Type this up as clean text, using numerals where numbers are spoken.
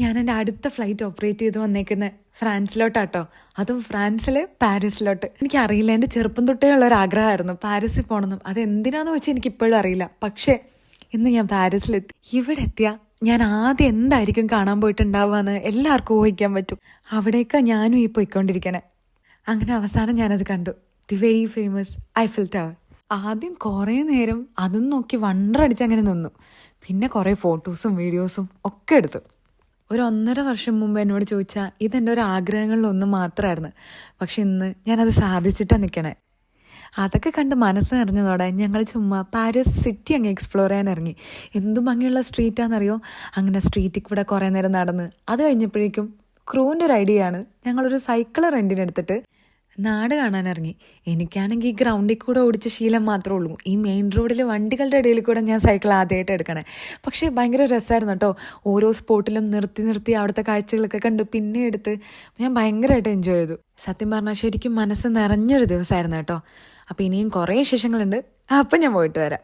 ഞാൻ എൻ്റെ അടുത്ത ഫ്ലൈറ്റ് ഓപ്പറേറ്റ് ചെയ്ത് വന്നേക്കുന്നത് ഫ്രാൻസിലോട്ടാട്ടോ. അതും ഫ്രാൻസിലെ പാരീസിലോട്ട്. എനിക്കറിയില്ല, എൻ്റെ ചെറുപ്പം തൊട്ടേ ഉള്ളൊരാഗ്രഹമായിരുന്നു പാരീസിൽ പോകണമെന്നും. അതെന്തിനാന്ന് വെച്ചാൽ എനിക്കിപ്പോഴും അറിയില്ല. പക്ഷേ ഇന്ന് ഞാൻ പാരീസിലെത്തി. ഇവിടെ എത്തിയാൽ ഞാൻ ആദ്യം എന്തായിരിക്കും കാണാൻ പോയിട്ടുണ്ടാവുകയെന്ന് എല്ലാവർക്കും ഊഹിക്കാൻ പറ്റും. അവിടേക്കാണ് ഞാനും ഈ പോയിക്കൊണ്ടിരിക്കണേ. അങ്ങനെ അവസാനം ഞാനത് കണ്ടു, the very famous Eiffel tower. ആദ്യം കുറേ നേരം അതും നോക്കി വണ്ടറടിച്ച് അങ്ങനെ നിന്നു. പിന്നെ കുറേ ഫോട്ടോസും വീഡിയോസും ഒക്കെ എടുത്തു. ഒരു 1.5 വർഷം മുമ്പ് എന്നോട് ചോദിച്ചാൽ ഇതെൻ്റെ ഒരു ആഗ്രഹങ്ങളിലൊന്നും മാത്രമായിരുന്നു. പക്ഷെ ഇന്ന് ഞാനത് സാധിച്ചിട്ടാണ് നിൽക്കണേ. അതൊക്കെ കണ്ട് മനസ്സ് നിറഞ്ഞതോടെ ഞങ്ങൾ ചുമ്മാ പാരീസ് സിറ്റി അങ്ങ് എക്സ്പ്ലോർ ചെയ്യാൻ ഇറങ്ങി. എന്തു ഭംഗിയുള്ള സ്ട്രീറ്റാണെന്നറിയോ. അങ്ങനെ സ്ട്രീറ്റിൽ കൂടെ കുറേ നേരം നടന്ന് അത് കഴിഞ്ഞപ്പോഴേക്കും ക്രൂവിൻ്റെ ഒരു ഐഡിയയാണ്. ഞങ്ങളൊരു സൈക്കിൾ റെൻറ്റിനെടുത്തിട്ട് നാട് കാണാനിറങ്ങി. എനിക്കാണെങ്കിൽ ഈ ഗ്രൗണ്ടിൽ കൂടെ ഓടിച്ച ശീലം മാത്രമേ ഉള്ളൂ. ഈ മെയിൻ റോഡിൽ വണ്ടികളുടെ ഇടയിൽ കൂടെ ഞാൻ സൈക്കിൾ ആദ്യമായിട്ട് എടുക്കണേ. പക്ഷേ ഭയങ്കര രസമായിരുന്നു കേട്ടോ. ഓരോ സ്പോട്ടിലും നിർത്തി നിർത്തി അവിടുത്തെ കാഴ്ചകളൊക്കെ കണ്ടു പിന്നെ എടുത്ത് ഞാൻ ഭയങ്കരമായിട്ട് എൻജോയ് ചെയ്തു. സത്യം പറഞ്ഞാൽ ശരിക്കും മനസ്സ് നിറഞ്ഞൊരു ദിവസമായിരുന്നു കേട്ടോ. അപ്പോൾ ഇനിയും കുറേ വിശേഷങ്ങളുണ്ട്. അപ്പം ഞാൻ പോയിട്ട് വരാം.